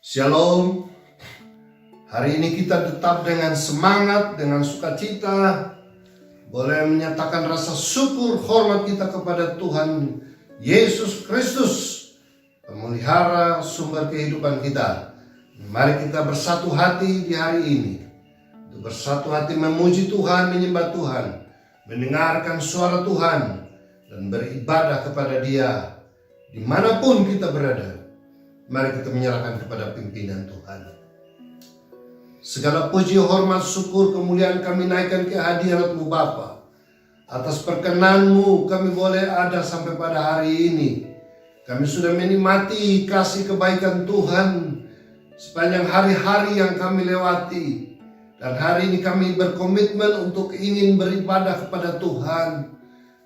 Shalom. Hari ini kita tetap dengan semangat, dengan sukacita, boleh menyatakan rasa syukur hormat kita kepada Tuhan Yesus Kristus, pemelihara sumber kehidupan kita. Mari kita bersatu hati di hari ini, untuk bersatu hati memuji Tuhan, menyembah Tuhan, mendengarkan suara Tuhan, dan beribadah kepada Dia dimanapun kita berada. Mari kita menyerahkan kepada pimpinan Tuhan. Segala puji, hormat, syukur, kemuliaan kami naikkan ke hadirat-Mu Bapa. Atas perkenan-Mu kami boleh ada sampai pada hari ini. Kami sudah menikmati kasih kebaikan Tuhan sepanjang hari-hari yang kami lewati. Dan hari ini kami berkomitmen untuk ingin beribadah kepada Tuhan.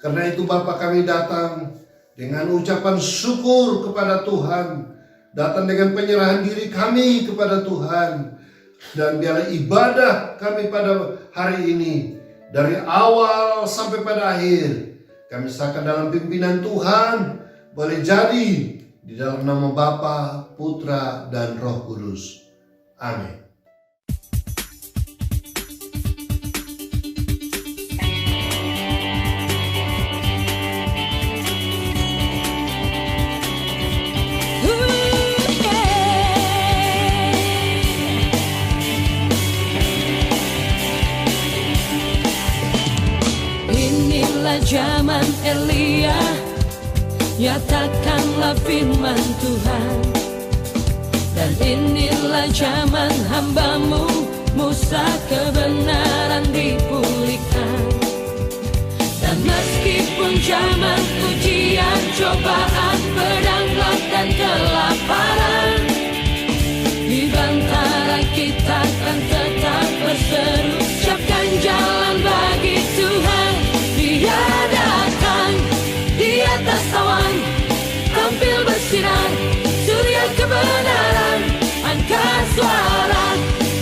Karena itu Bapa, kami datang dengan ucapan syukur kepada Tuhan. Datang dengan penyerahan diri kami kepada Tuhan. Dan biarlah ibadah kami pada hari ini, dari awal sampai pada akhir, kami serahkan dalam pimpinan Tuhan. Boleh jadi di dalam nama Bapa, Putra, dan Roh Kudus. Amin. Zaman Elia, nyatakanlah firman Tuhan. Dan inilah zaman hamba-Mu Musa, kebenaran dipulihkan. Dan meskipun zaman ujian, cobaan, pedang, gelap, dan kelaparan, di antara kita kan tetap berseru, siapkan jalan bagi Tuhan. Dia datang di atas awan, tampil bersinar, surya kebenaran. Angkat suara,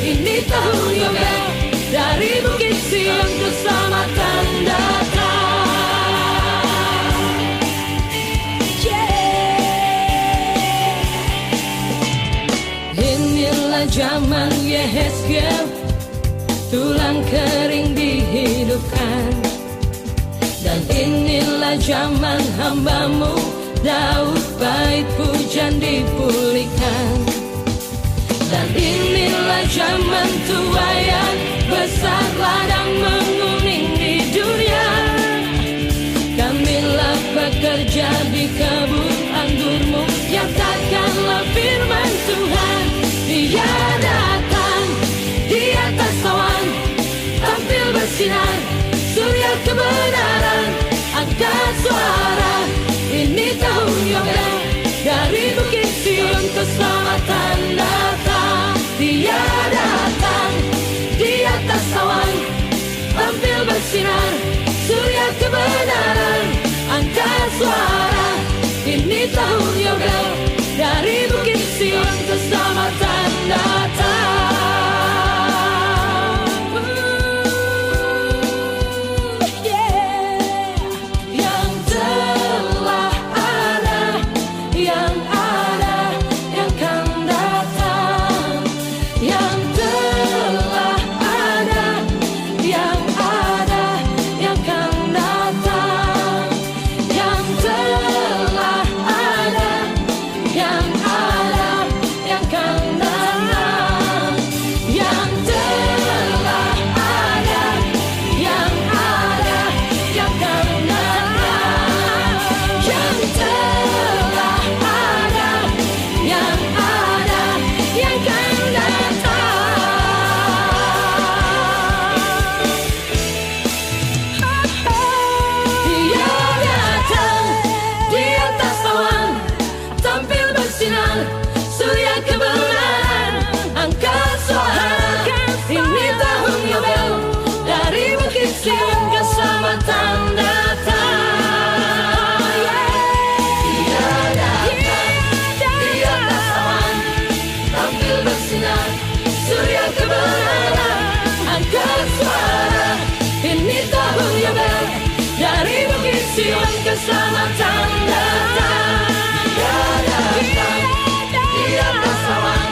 ini tahun Yobel, dari Bukit Sion keselamatan datang. Inilah zaman Yehezkiel, tulang kering dihidupkan. Dan inilah zaman hamba-Mu Daud, bait pujian dipulihkan. Dan inilah zaman tuaian besar, ladang menguning di dunia. Kamilah bekerja di kebun anggur-Mu, nyatakanlah firman Tuhan. Dia datang di atas awan, tampil bersinar, surya kebenaran. Angkat suara, ini tahun Yobel, dari Bukit Sion keselamatan datang. Dia datang di atas awan, tampil bersinar, surya kebenaran. Angkat suara, ini tahun Yobel, dari Bukit Sion keselamatan datang. Sion keselamatan datang. Dia datang di atas awan,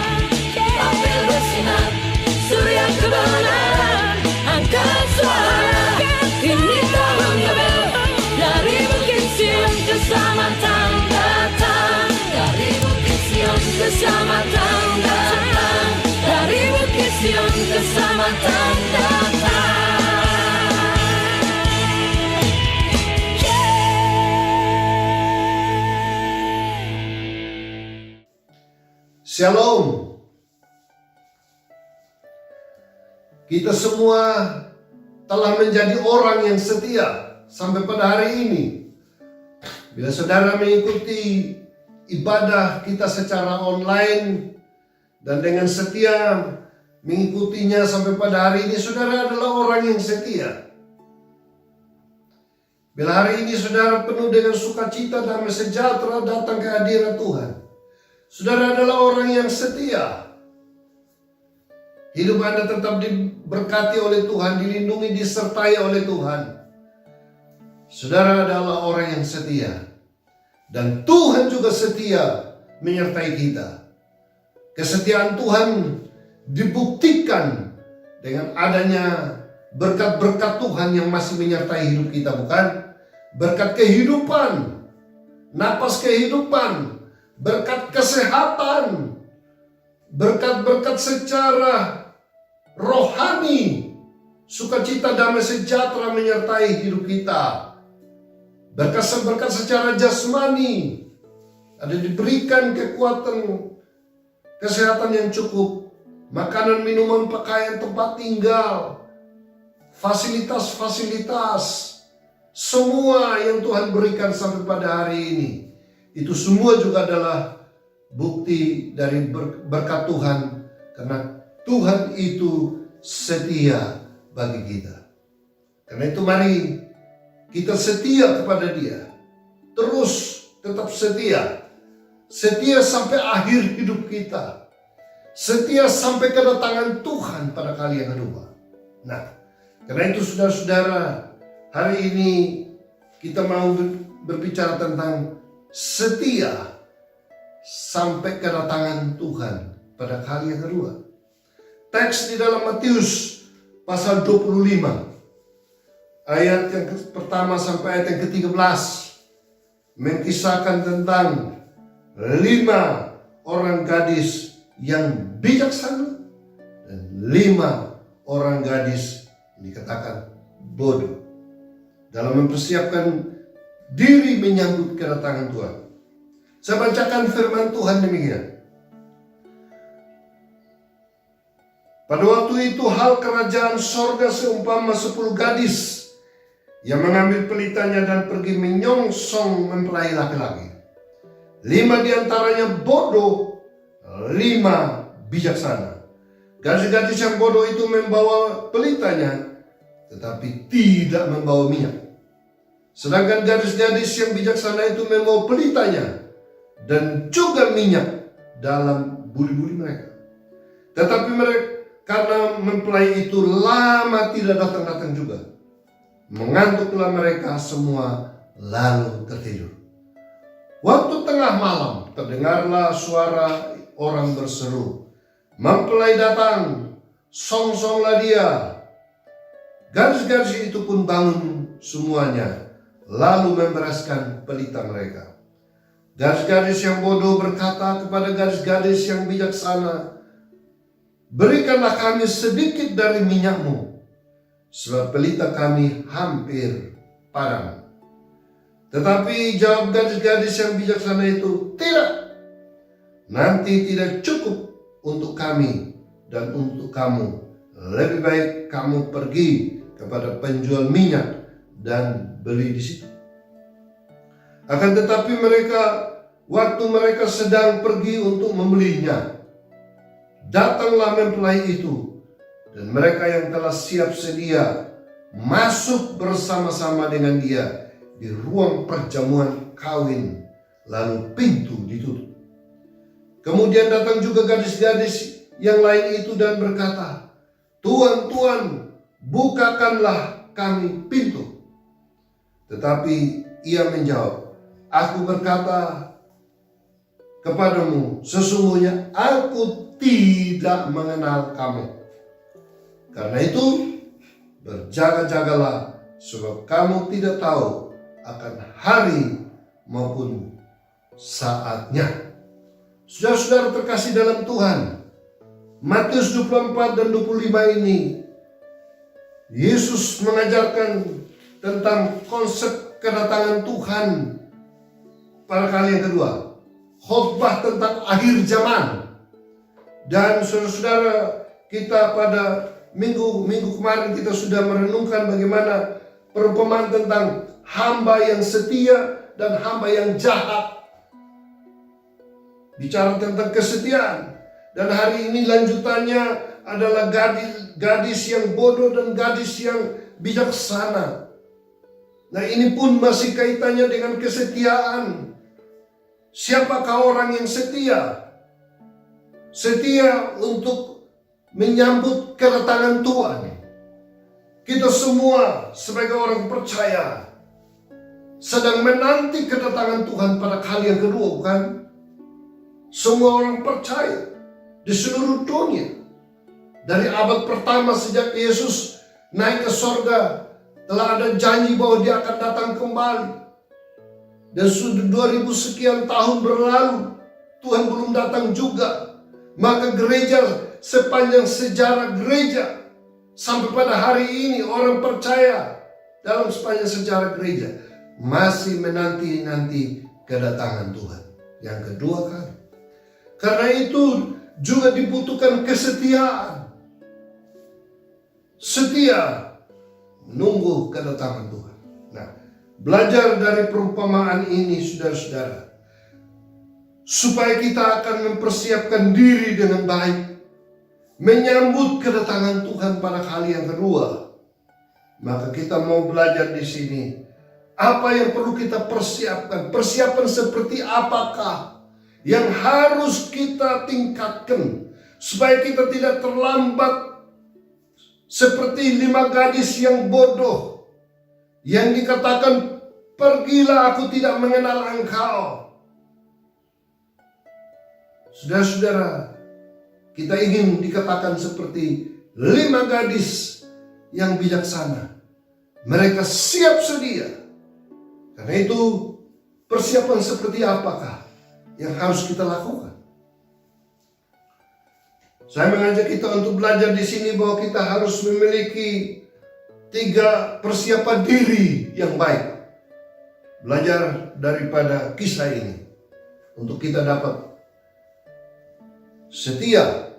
keselamatan datang, dari Bukit Sion keselamatan datang. Shalom. Kita semua telah menjadi orang yang setia sampai pada hari ini. Bila saudara mengikuti ibadah kita secara online dan dengan setia mengikutinya sampai pada hari ini, saudara adalah orang yang setia. Bila hari ini saudara penuh dengan sukacita, damai sejahtera datang ke hadirat Tuhan, saudara adalah orang yang setia. Hidup Anda tetap diberkati oleh Tuhan, dilindungi, disertai oleh Tuhan. Saudara adalah orang yang setia. Dan Tuhan juga setia menyertai kita. Kesetiaan Tuhan dibuktikan dengan adanya berkat-berkat Tuhan yang masih menyertai hidup kita, bukan? Berkat kehidupan, napas kehidupan, berkat kesehatan, berkat-berkat secara rohani, sukacita, damai sejahtera menyertai hidup kita. Berkat-berkat secara jasmani, ada diberikan kekuatan, kesehatan yang cukup, makanan, minuman, pakaian, tempat tinggal, fasilitas-fasilitas, semua yang Tuhan berikan sampai pada hari ini. Itu semua juga adalah bukti dari berkat Tuhan, karena Tuhan itu setia bagi kita. Karena itu mari kita setia kepada Dia, terus tetap setia, setia sampai akhir hidup kita, setia sampai kedatangan Tuhan pada kali yang kedua. Nah, karena itu saudara-saudara, hari ini kita mau berbicara tentang setia sampai kedatangan Tuhan pada kali yang kedua. Teks di dalam Matius pasal 25 ayat yang pertama sampai ayat yang ke-13 mengisahkan tentang 5 orang gadis yang bijaksana dan 5 orang gadis yang dikatakan bodoh dalam mempersiapkan diri menyambut kedatangan Tuhan. Saya bacakan firman Tuhan demikian. Pada waktu itu hal kerajaan sorga seumpama 10 gadis yang mengambil pelitanya dan pergi menyongsong mempelai laki-laki. 5 diantaranya bodoh, 5 bijaksana. Gadis-gadis yang bodoh itu membawa pelitanya, tetapi tidak membawa minyak. Sedangkan gadis-gadis yang bijaksana itu membawa pelitanya dan juga minyak dalam budi-budi mereka. Tetapi mereka, karena mempelai itu lama tidak datang-datang juga, mengantuklah mereka semua lalu tertidur. Waktu tengah malam terdengarlah suara orang berseru, "Mempelai datang, songsonglah dia." Gadis-gadis itu pun bangun semuanya, lalu membereskan pelita mereka. Gadis-gadis yang bodoh berkata kepada gadis-gadis yang bijaksana, "Berikanlah kami sedikit dari minyakmu, sebab pelita kami hampir padam." Tetapi jawab gadis-gadis yang bijaksana itu, "Tidak, nanti tidak cukup untuk kami dan untuk kamu. Lebih baik kamu pergi kepada penjual minyak dan beli di situ." Akan tetapi waktu mereka sedang pergi untuk membelinya, datanglah mempelai itu, dan mereka yang telah siap sedia masuk bersama-sama dengan dia di ruang perjamuan kawin, lalu pintu ditutup. Kemudian datang juga gadis-gadis yang lain itu dan berkata, "Tuan, Tuan, bukakanlah kami pintu." Tetapi ia menjawab, "Aku berkata kepadamu, sesungguhnya aku tidak mengenal kamu. Karena itu berjaga-jagalah, sebab kamu tidak tahu akan hari maupun saatnya." Saudara-saudara terkasih dalam Tuhan, Matius 24 dan 25 ini, Yesus mengajarkan tentang konsep kedatangan Tuhan pada kali yang kedua. Khotbah tentang akhir zaman. Dan saudara-saudara, kita pada minggu kemarin kita sudah merenungkan bagaimana perumpamaan tentang hamba yang setia dan hamba yang jahat. Bicara tentang kesetiaan. Dan hari ini lanjutannya adalah gadis yang bodoh dan gadis yang bijaksana. Nah, ini pun masih kaitannya dengan kesetiaan. Siapakah orang yang setia? Setia untuk menyambut kedatangan Tuhan. Kita semua sebagai orang percaya sedang menanti kedatangan Tuhan pada kali yang kedua, bukan? Semua orang percaya di seluruh dunia. Dari abad pertama sejak Yesus naik ke sorga, telah ada janji bahwa dia akan datang kembali. Dan sudah 2000 sekian tahun berlalu, Tuhan belum datang juga. Maka gereja, sepanjang sejarah gereja, sampai pada hari ini orang percaya dalam sepanjang sejarah gereja masih menanti kedatangan Tuhan yang kedua kali. Karena itu juga dibutuhkan kesetiaan. Setia menunggu kedatangan Tuhan. Nah, belajar dari perumpamaan ini, saudara-saudara, supaya kita akan mempersiapkan diri dengan baik menyambut kedatangan Tuhan pada kali yang kedua. Maka kita mau belajar di sini apa yang perlu kita persiapkan. Persiapan seperti apakah yang harus kita tingkatkan supaya kita tidak terlambat seperti 5 gadis yang bodoh yang dikatakan, pergilah, aku tidak mengenal engkau. Saudara-saudara, kita ingin dikatakan seperti 5 gadis yang bijaksana. Mereka siap sedia. Karena itu persiapan seperti apakah yang harus kita lakukan? Saya mengajak kita untuk belajar di sini bahwa kita harus memiliki 3 persiapan diri yang baik. Belajar daripada kisah ini untuk kita dapat setia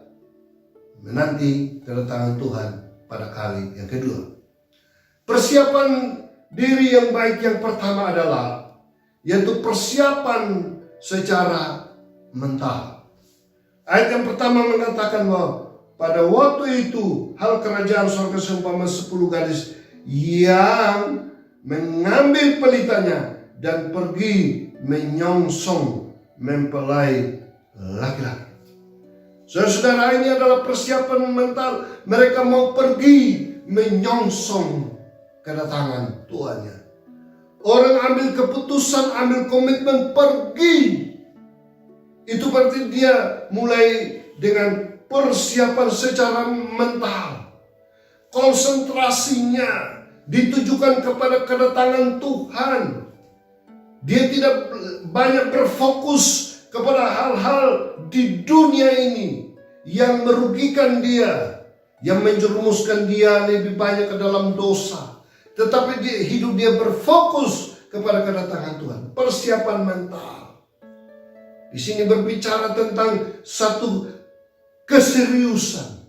menanti kedatangan Tuhan pada kali yang kedua. Persiapan diri yang baik yang pertama adalah yaitu persiapan secara mental. Ayat yang pertama mengatakan bahwa pada waktu itu hal kerajaan surga seumpama 10 gadis yang mengambil pelitanya dan pergi menyongsong mempelai laki-laki. Saudara-saudara, ini adalah persiapan mental. Mereka mau pergi menyongsong kedatangan Tuhannya. Orang ambil keputusan, ambil komitmen pergi. Itu berarti dia mulai dengan persiapan secara mental. Konsentrasinya ditujukan kepada kedatangan Tuhan. Dia tidak banyak berfokus kepada hal-hal di dunia ini yang merugikan dia, yang menjerumuskan dia lebih banyak ke dalam dosa. Tetapi hidup dia berfokus kepada kedatangan Tuhan. Persiapan mental. Di sini berbicara tentang satu keseriusan,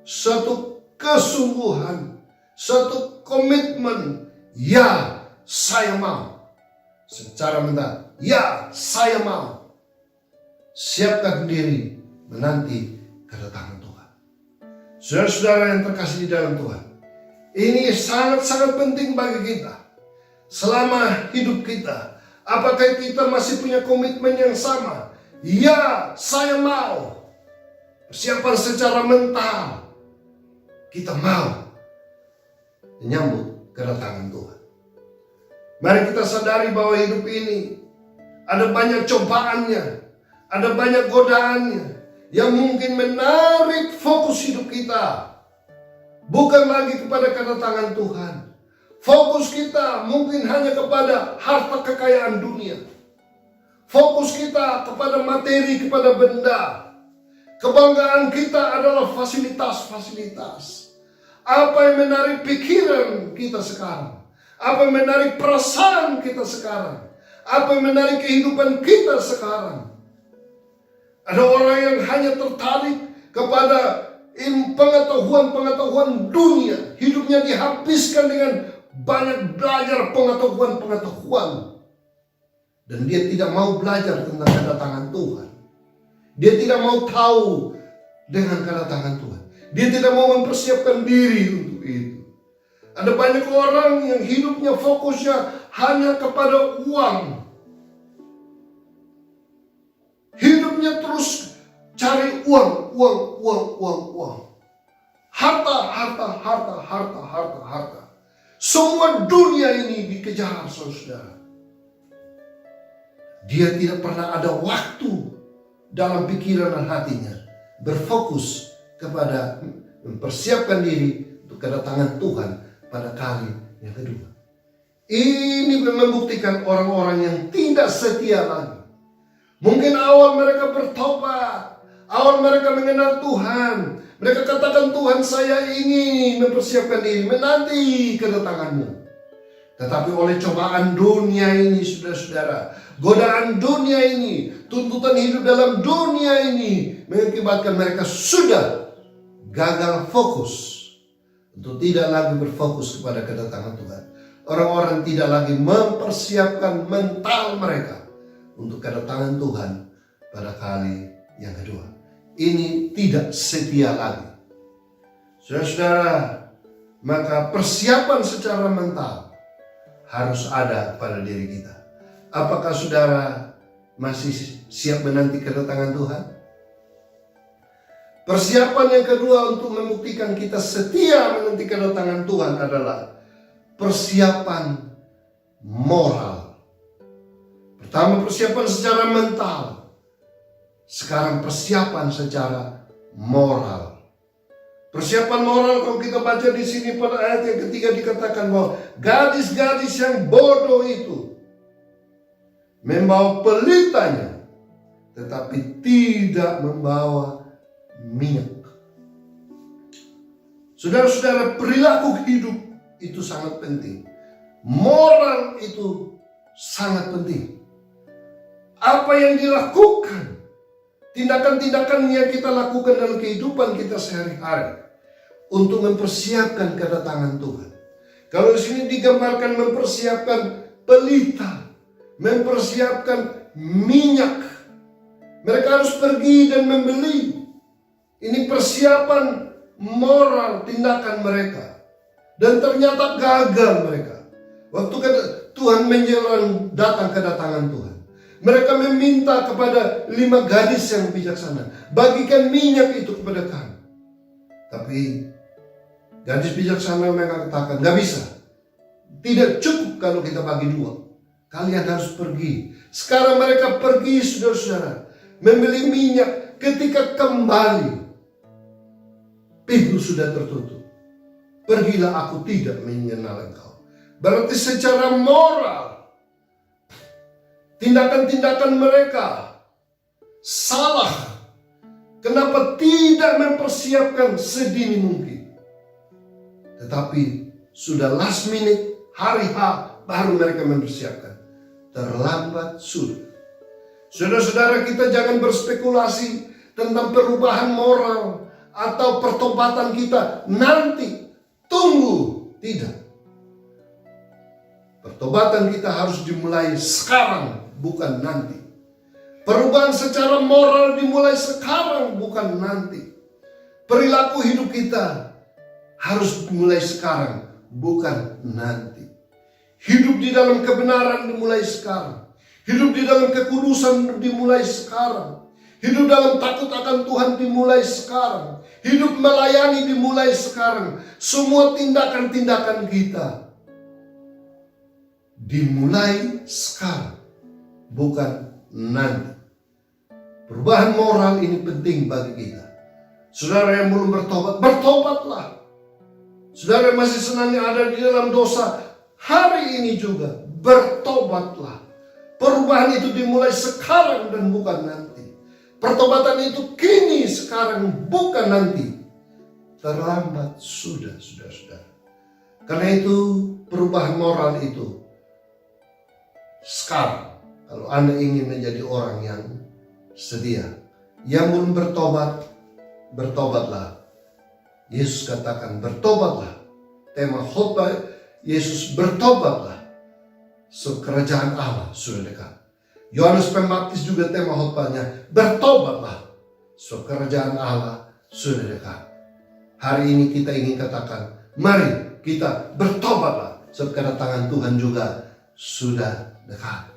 satu kesungguhan, satu komitmen. Ya, saya mau. Secara mental, ya, saya mau. Siapkan diri menanti kedatangan Tuhan. Saudara-saudara yang terkasih di dalam Tuhan, ini sangat-sangat penting bagi kita. Selama hidup kita, apakah kita masih punya komitmen yang sama? Ya, saya mau. Persiapan secara mental. Kita mau menyambut kedatangan Tuhan. Mari kita sadari bahwa hidup ini ada banyak cobaannya, ada banyak godaannya yang mungkin menarik fokus hidup kita. Bukan lagi kepada kedatangan Tuhan. Fokus kita mungkin hanya kepada harta kekayaan dunia. Fokus kita kepada materi, kepada benda. Kebanggaan kita adalah fasilitas-fasilitas. Apa yang menarik pikiran kita sekarang? Apa yang menarik perasaan kita sekarang? Apa yang menarik kehidupan kita sekarang? Ada orang yang hanya tertarik kepada pengetahuan-pengetahuan dunia. Hidupnya dihabiskan dengan banyak belajar pengetahuan-pengetahuan. Dan dia tidak mau belajar tentang kedatangan Tuhan. Dia tidak mau tahu dengan kedatangan Tuhan. Dia tidak mau mempersiapkan diri untuk itu. Ada banyak orang yang hidupnya fokusnya hanya kepada uang. Hidupnya terus cari uang. Harta. Semua dunia ini dikejar, saudara. Dia tidak pernah ada waktu dalam pikiran dan hatinya berfokus kepada mempersiapkan diri untuk kedatangan Tuhan pada kali yang kedua. Ini membuktikan orang-orang yang tidak setia lagi. Mungkin awal mereka bertobat, awal mereka mengenal Tuhan. Mereka katakan, Tuhan, saya ingin mempersiapkan diri menanti kedatangannya. Tetapi oleh cobaan dunia ini, saudara-saudara, godaan dunia ini, tuntutan hidup dalam dunia ini mengakibatkan mereka sudah gagal fokus untuk tidak lagi berfokus kepada kedatangan Tuhan. Orang-orang tidak lagi mempersiapkan mental mereka untuk kedatangan Tuhan pada kali yang kedua. Ini tidak setia lagi. Saudara-saudara, maka persiapan secara mental harus ada pada diri kita. Apakah saudara masih siap menanti kedatangan Tuhan? Persiapan yang kedua untuk membuktikan kita setia menanti kedatangan Tuhan adalah persiapan moral. Pertama persiapan secara mental. Sekarang persiapan secara moral. Persiapan moral kalau kita baca di sini pada ayat yang ketiga dikatakan bahwa gadis-gadis yang bodoh itu membawa pelitanya tetapi tidak membawa minyak. Saudara-saudara, perilaku hidup itu sangat penting. Moral itu sangat penting. Apa yang dilakukan, tindakan-tindakan yang kita lakukan dalam kehidupan kita sehari-hari untuk mempersiapkan kedatangan Tuhan. Kalau di sini digambarkan mempersiapkan pelita, mempersiapkan minyak. Mereka harus pergi dan membeli. Ini persiapan moral tindakan mereka. Dan ternyata gagal mereka. Waktu Tuhan menjelang datang kedatangan Tuhan, mereka meminta kepada 5 gadis yang bijaksana, bagikan minyak itu kepada kami. Tapi gadis bijaksana mengatakan, gak bisa. Tidak cukup kalau kita bagi 2. Kalian harus pergi. Sekarang mereka pergi, saudara-saudara, membeli minyak. Ketika kembali, pintu sudah tertutup. Pergilah, aku tidak mengenal engkau. Berarti secara moral, tindakan-tindakan mereka salah. Kenapa tidak mempersiapkan sedini mungkin? Tetapi sudah last minute, hari H, baru mereka mempersiapkan. Terlambat sudah. Saudara-saudara, kita jangan berspekulasi tentang perubahan moral atau pertobatan kita nanti. Tunggu. Tidak. Pertobatan kita harus dimulai sekarang, bukan nanti. Perubahan secara moral dimulai sekarang, bukan nanti. Perilaku hidup kita harus dimulai sekarang, bukan nanti. Hidup di dalam kebenaran dimulai sekarang. Hidup di dalam kekudusan dimulai sekarang. Hidup dalam takut akan Tuhan dimulai sekarang. Hidup melayani dimulai sekarang. Semua tindakan-tindakan kita dimulai sekarang, bukan nanti. Perubahan moral ini penting bagi kita. Saudara yang belum bertobat, bertobatlah. Saudara yang masih senang ada di dalam dosa, hari ini juga bertobatlah. Perubahan itu dimulai sekarang dan bukan nanti. Pertobatan itu kini, sekarang, bukan nanti. Terlambat sudah, saudara-saudara. Karena itu perubahan moral itu sekarang. Kalau Anda ingin menjadi orang yang setia, yang belum bertobat, bertobatlah. Yesus katakan bertobatlah. Tema khotbah Yesus, bertobatlah. So, kerajaan Allah sudah dekat. Yohanes Pembaptis juga tema khotbahnya, bertobatlah. So, kerajaan Allah sudah dekat. Hari ini kita ingin katakan, mari kita bertobatlah. Sebab kedatangan Tuhan juga sudah dekat.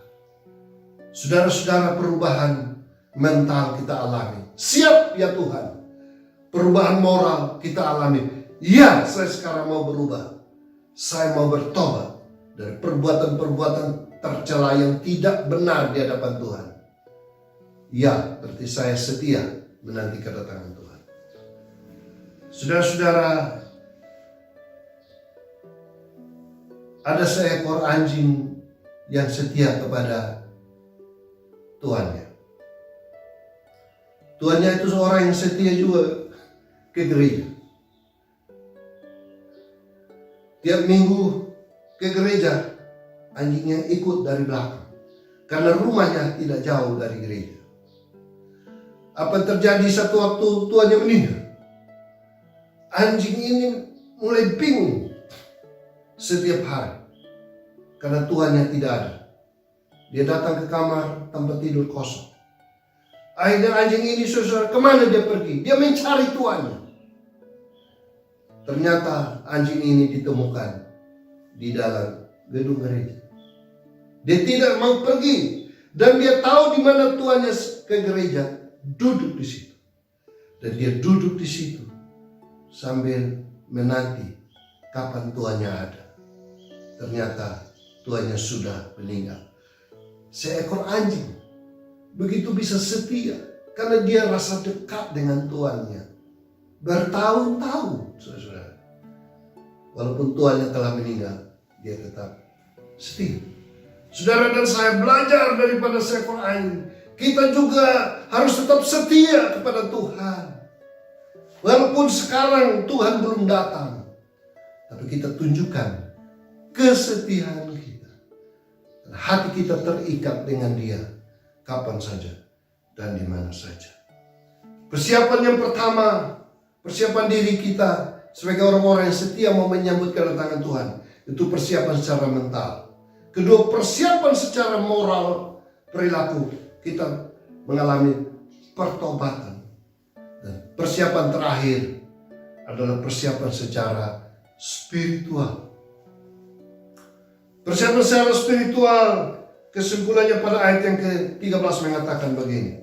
Saudara-saudara, perubahan mental kita alami. Siap ya Tuhan. Perubahan moral kita alami. Ya, saya sekarang mau berubah. Saya mau bertobat dari perbuatan-perbuatan tercela yang tidak benar di hadapan Tuhan. Ya, berarti saya setia menanti kedatangan Tuhan. Saudara-saudara, ada seekor anjing yang setia kepada tuannya. Tuannya itu seorang yang setia juga ke gereja. Tiap minggu ke gereja, anjingnya ikut dari belakang. Karena rumahnya tidak jauh dari gereja. Apa terjadi satu waktu tuannya meninggal? Anjing ini mulai bingung setiap hari. Karena tuannya tidak ada. Dia datang ke kamar, tempat tidur kosong. Akhirnya anjing ini, saudara, kemana dia pergi? Dia mencari tuannya. Ternyata anjing ini ditemukan di dalam gedung gereja. Dia tidak mau pergi. Dan dia tahu di mana tuannya ke gereja. Duduk di situ. Dan dia duduk di situ sambil menanti kapan tuannya ada. Ternyata tuannya sudah meninggal. Seekor anjing begitu bisa setia karena dia rasa dekat dengan tuannya bertahun-tahun, saudara. Walaupun tuannya telah meninggal, dia tetap setia. Saudara dan saya belajar daripada seekor anjing. Kita juga harus tetap setia kepada Tuhan. Walaupun sekarang Tuhan belum datang, tapi kita tunjukkan kesetiaan kita. Hati kita terikat dengan Dia kapan saja dan di mana saja. Persiapan yang pertama, persiapan diri kita sebagai orang-orang yang setia mau menyambut kedatangan Tuhan, itu persiapan secara mental. Kedua, persiapan secara moral, perilaku. Kita mengalami pertobatan. Dan persiapan terakhir adalah persiapan secara spiritual. Persiapan secara spiritual, kesimpulannya pada ayat yang ke-13 mengatakan begini.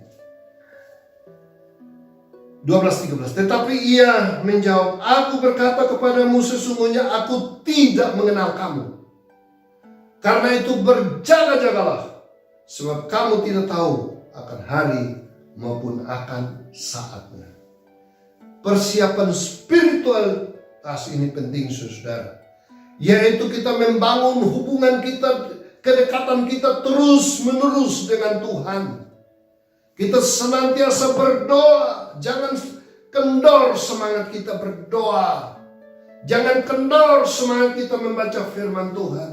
12:13. Tetapi ia menjawab, aku berkata kepadamu, sesungguhnya aku tidak mengenal kamu. Karena itu berjaga-jagalah, sebab kamu tidak tahu akan hari maupun akan saatnya. Persiapan spiritualitas ini penting, saudara. Yaitu kita membangun hubungan kita, kedekatan kita terus menerus dengan Tuhan. Kita senantiasa berdoa. Jangan kendor semangat kita berdoa. Jangan kendor semangat kita membaca firman Tuhan.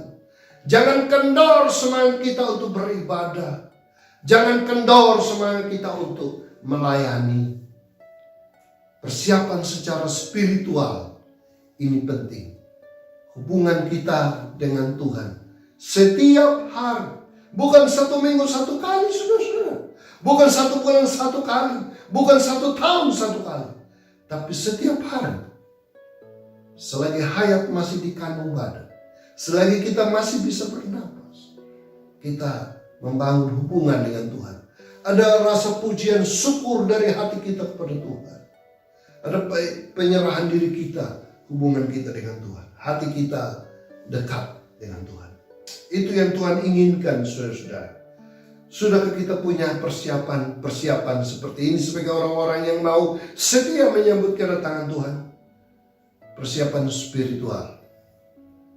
Jangan kendor semangat kita untuk beribadah. Jangan kendor semangat kita untuk melayani. Persiapan secara spiritual ini penting. Hubungan kita dengan Tuhan setiap hari, bukan satu minggu satu kali, saudara-saudara, bukan satu bulan satu kali, bukan satu tahun satu kali, tapi setiap hari. Selagi hayat masih di kandung badan, selagi kita masih bisa bernapas, kita membangun hubungan dengan Tuhan. Ada rasa pujian syukur dari hati kita kepada Tuhan. Ada penyerahan diri kita, hubungan kita dengan Tuhan. Hati kita dekat dengan Tuhan. Itu yang Tuhan inginkan, saudara-saudara. Sudahkah kita punya persiapan seperti ini sebagai orang-orang yang mau setia menyambut kedatangan Tuhan? Persiapan spiritual.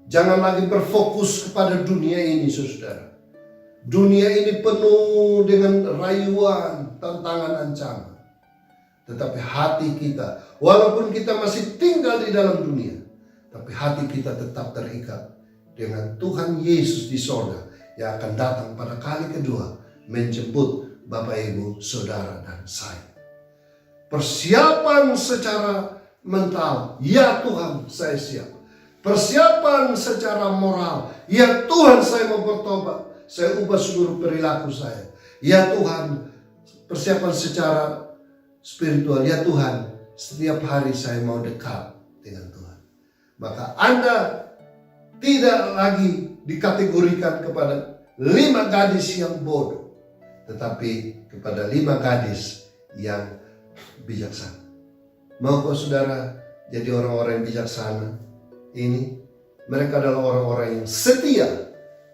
Jangan lagi berfokus kepada dunia ini, saudara. Dunia ini penuh dengan rayuan, tantangan, ancaman. Tetapi hati kita, walaupun kita masih tinggal di dalam dunia, tapi hati kita tetap terikat dengan Tuhan Yesus di sorga yang akan datang pada kali kedua menjemput Bapak, Ibu, Saudara, dan saya. Persiapan secara mental, ya Tuhan saya siap. Persiapan secara moral, ya Tuhan saya mau bertobat, saya ubah seluruh perilaku saya. Ya Tuhan, persiapan secara spiritual, ya Tuhan, setiap hari saya mau dekat dengan Tuhan. Maka Anda tidak lagi dikategorikan kepada 5 gadis yang bodoh, tetapi kepada 5 gadis yang bijaksana. Maukah saudara jadi orang-orang yang bijaksana? Ini mereka adalah orang-orang yang setia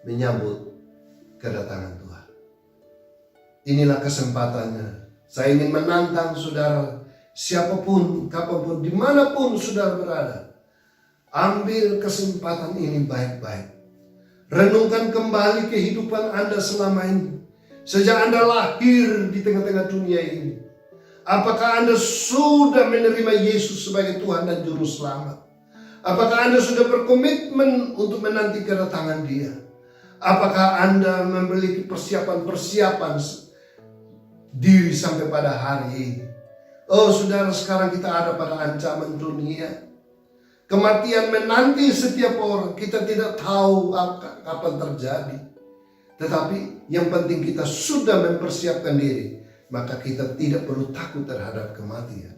menyambut kedatangan Tuhan. Inilah kesempatannya. Saya ingin menantang saudara, siapapun, kapanpun, dimanapun saudara berada, ambil kesempatan ini baik-baik. Renungkan kembali kehidupan Anda selama ini. Sejak Anda lahir di tengah-tengah dunia ini, apakah Anda sudah menerima Yesus sebagai Tuhan dan Juru Selamat? Apakah Anda sudah berkomitmen untuk menanti kedatangan Dia? Apakah Anda memiliki persiapan-persiapan diri sampai pada hari ini? Oh saudara, sekarang kita ada pada ancaman dunia. Kematian menanti setiap orang. Kita tidak tahu kapan terjadi. Tetapi yang penting kita sudah mempersiapkan diri. Maka kita tidak perlu takut terhadap kematian.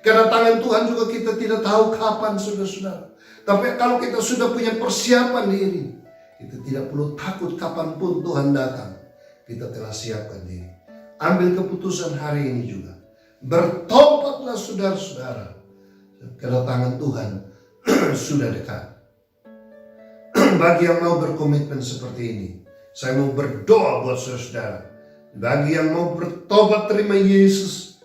Kedatangan Tuhan juga kita tidak tahu kapan, saudara-saudara. Tapi kalau kita sudah punya persiapan diri, kita tidak perlu takut kapanpun Tuhan datang. Kita telah siapkan diri. Ambil keputusan hari ini juga. Bertobatlah saudara-saudara. Kedatangan Tuhan sudah dekat. Bagi yang mau berkomitmen seperti ini, saya mau berdoa buat saudara. Bagi yang mau bertobat terima Yesus,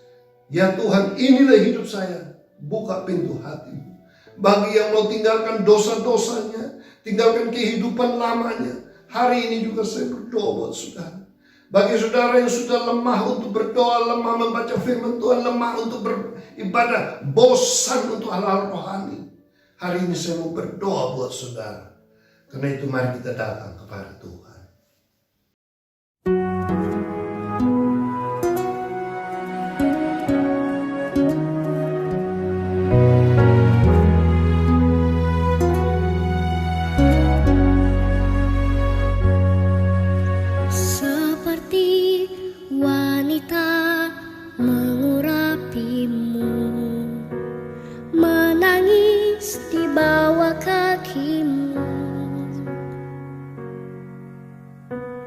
ya Tuhan, inilah hidup saya. Buka pintu hatimu. Bagi yang mau tinggalkan dosa-dosanya, tinggalkan kehidupan lamanya, hari ini juga saya berdoa buat saudara. Bagi saudara yang sudah lemah untuk berdoa, lemah membaca firman Tuhan, lemah untuk beribadah, bosan untuk hal-hal rohani, hari ini saya mau berdoa buat saudara. Karena itu mari kita datang kepada Tuhan.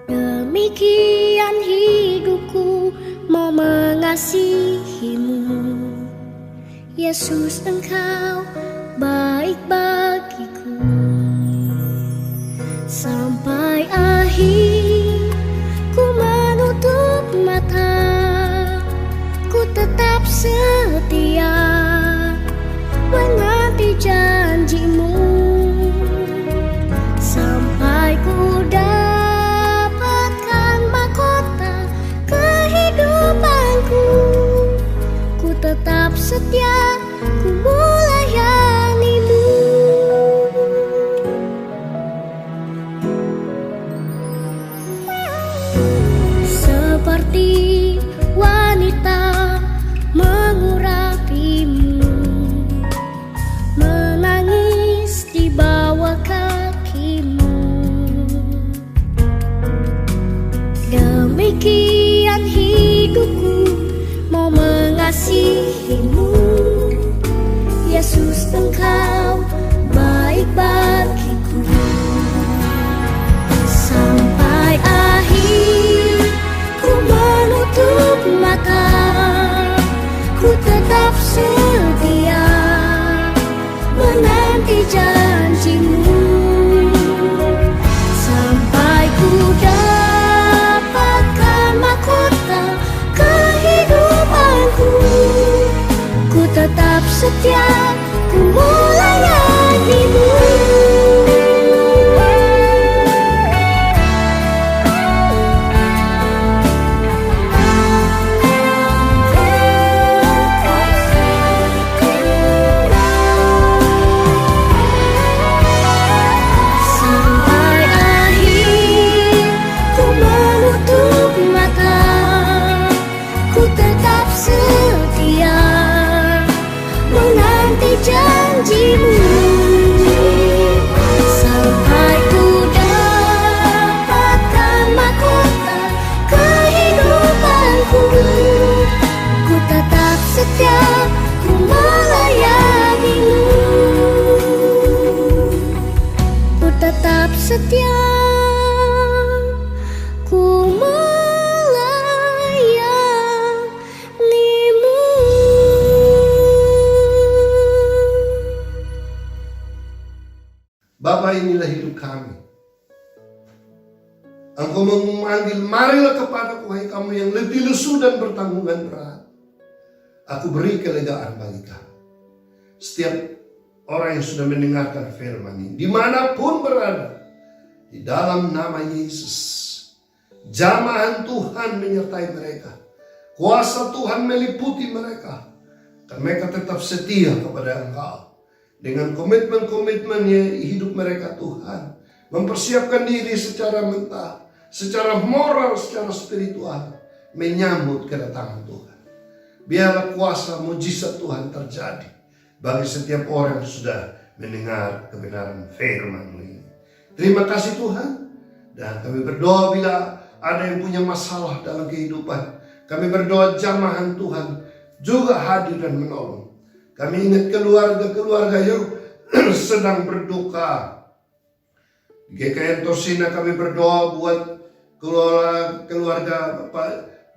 Demikian hidupku mau mengasihimu, Yesus, Engkau baik bagiku. Sampai akhir ku menutup mata, ku tetap setia menanti janjimu. Sampai ku tetap setia, ku melayanimu. Seperti wanita mengurapimu, menangis di bawah kakimu. Demikian hidupku mau mengasihimu, Yesus, Engkau baik bagiku. Sampai akhir ku menutup mata, ku tetap setia menanti janjimu. Sampai ku dapatkan mahkota kehidupanku, ku tetap setia, ku melayanimu. janjimu, sampai ku dapatkan mahkota kehidupanku. Ku tetap setia, ku melayanimu. Ku tetap setia, ku melayanimu. Bapa, inilah hidup kami. Engkau memanggil, marilah kepadaku hai kamu yang letih lesu dan bertanggungan berat. Aku beri kelegaan bagi kamu. Setiap orang yang sudah mendengarkan firman ini, dimanapun berada, di dalam nama Yesus, jamahan Tuhan menyertai mereka. Kuasa Tuhan meliputi mereka. Dan mereka tetap setia kepada Engkau. Dengan komitmen-komitmennya hidup mereka Tuhan. Mempersiapkan diri secara mental, secara moral, secara spiritual. Menyambut kedatangan Tuhan. Biarlah kuasa mujizat Tuhan terjadi bagi setiap orang yang sudah mendengar kebenaran firman ini. Terima kasih Tuhan. Dan kami berdoa bila ada yang punya masalah dalam kehidupan, kami berdoa jamahan Tuhan juga hadir dan menolong. Kami ingat keluarga-keluarga yang sedang berduka. Di GKN Torsina kami berdoa buat keluarga Pak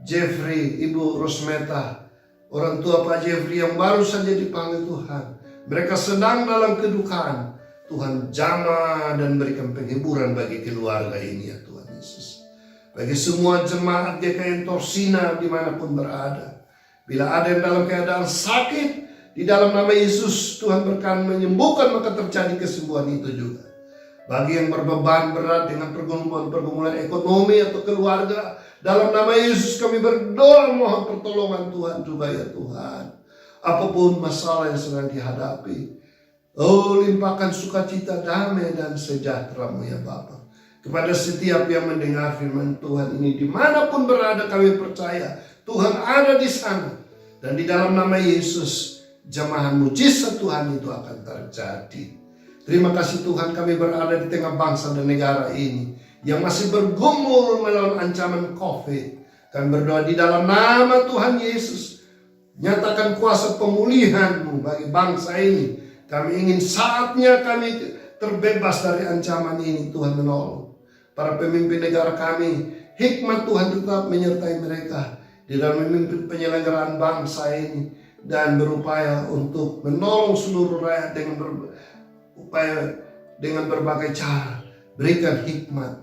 Jeffrey, Ibu Rosmeta, orang tua Pak Jeffrey yang baru saja dipanggil Tuhan. Mereka sedang dalam kedukaan. Tuhan jamah dan berikan penghiburan bagi keluarga ini ya Tuhan Yesus. Bagi semua jemaat GKN Torsina dimanapun berada. Bila ada yang dalam keadaan sakit, di dalam nama Yesus Tuhan berkenan menyembuhkan, maka terjadi kesembuhan itu juga. Bagi yang berbeban berat dengan pergumulan ekonomi atau keluarga, dalam nama Yesus kami berdoa mohon pertolongan Tuhan juga ya Tuhan. Apapun masalah yang sedang dihadapi, oh limpahkan sukacita, damai dan sejahtera-Mu ya Bapa. Kepada setiap yang mendengar firman Tuhan ini, dimanapun berada kami percaya Tuhan ada di sana. Dan di dalam nama Yesus, jamahan mujizat Tuhan itu akan terjadi. Terima kasih Tuhan, kami berada di tengah bangsa dan negara ini yang masih bergumul melawan ancaman COVID. Kami berdoa di dalam nama Tuhan Yesus, nyatakan kuasa pemulihan-Mu bagi bangsa ini. Kami ingin saatnya kami terbebas dari ancaman ini. Tuhan menolong para pemimpin negara kami. Hikmat Tuhan tetap menyertai mereka di dalam memimpin penyelenggaraan bangsa ini. Dan berupaya untuk menolong seluruh rakyat dengan berbagai cara. Berikan hikmat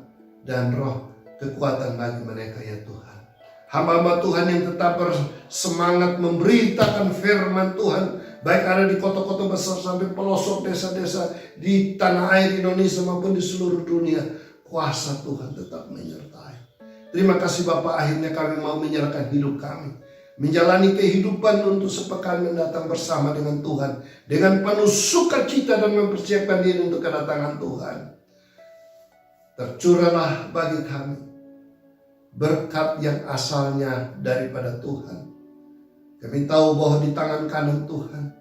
dan roh kekuatan bagi mereka ya Tuhan. Hamba-hamba Tuhan yang tetap bersemangat memberitakan firman Tuhan, baik ada di kota-kota besar sampai pelosok desa-desa di tanah air Indonesia maupun di seluruh dunia. Kuasa Tuhan tetap menyertai. Terima kasih Bapak, akhirnya kami mau menyerahkan hidup kami, menjalani kehidupan untuk sepekan mendatang bersama dengan Tuhan, dengan penuh sukacita dan mempersiapkan diri untuk kedatangan Tuhan. Tercurahlah bagi kami berkat yang asalnya daripada Tuhan. Kami tahu bahwa di tangan kanan Tuhan,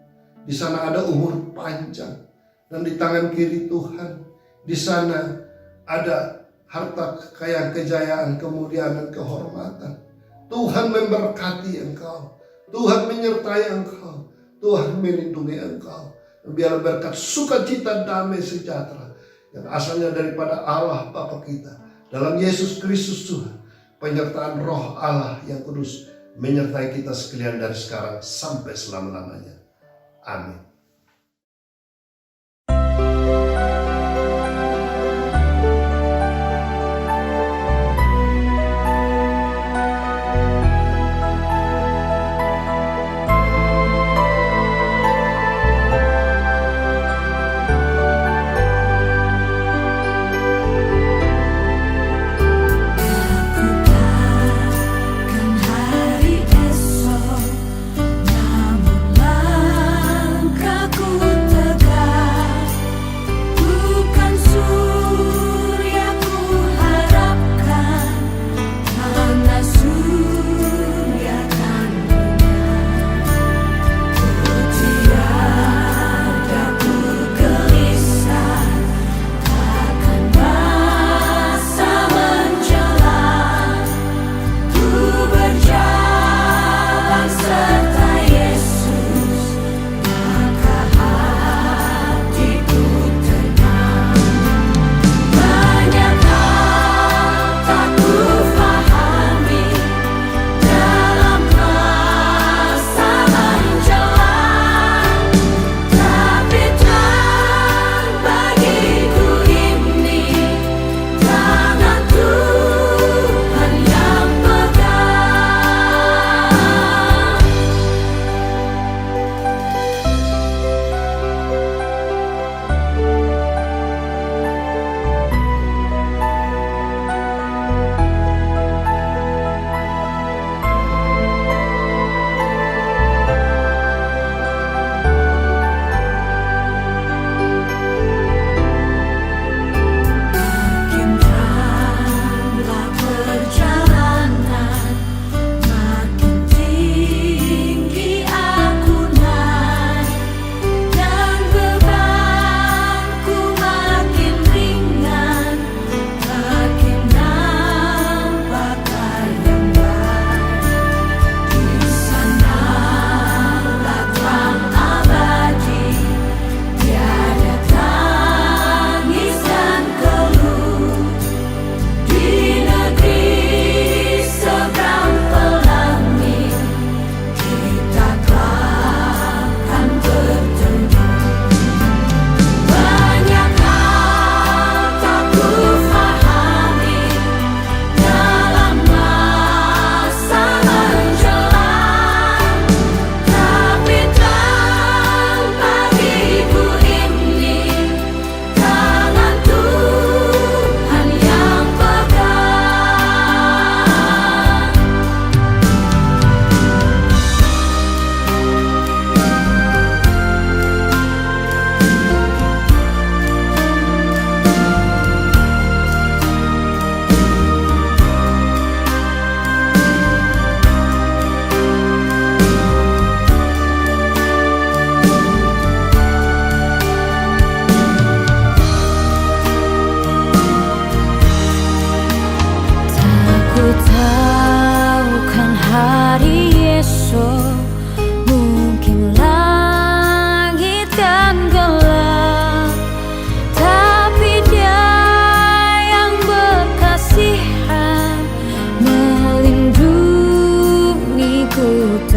di sana ada umur panjang, dan di tangan kiri Tuhan, di sana ada harta kekayaan, kejayaan, kemuliaan, dan kehormatan. Tuhan memberkati engkau, Tuhan menyertai engkau, Tuhan melindungi engkau. Biarlah berkat sukacita, damai, sejahtera yang asalnya daripada Allah Bapa kita, dalam Yesus Kristus Tuhan, penyertaan Roh Allah yang kudus menyertai kita sekalian dari sekarang sampai selama-lamanya. Amin. Hari esok, namun langkah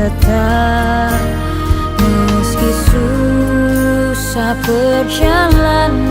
tetap meski susah perjalanan.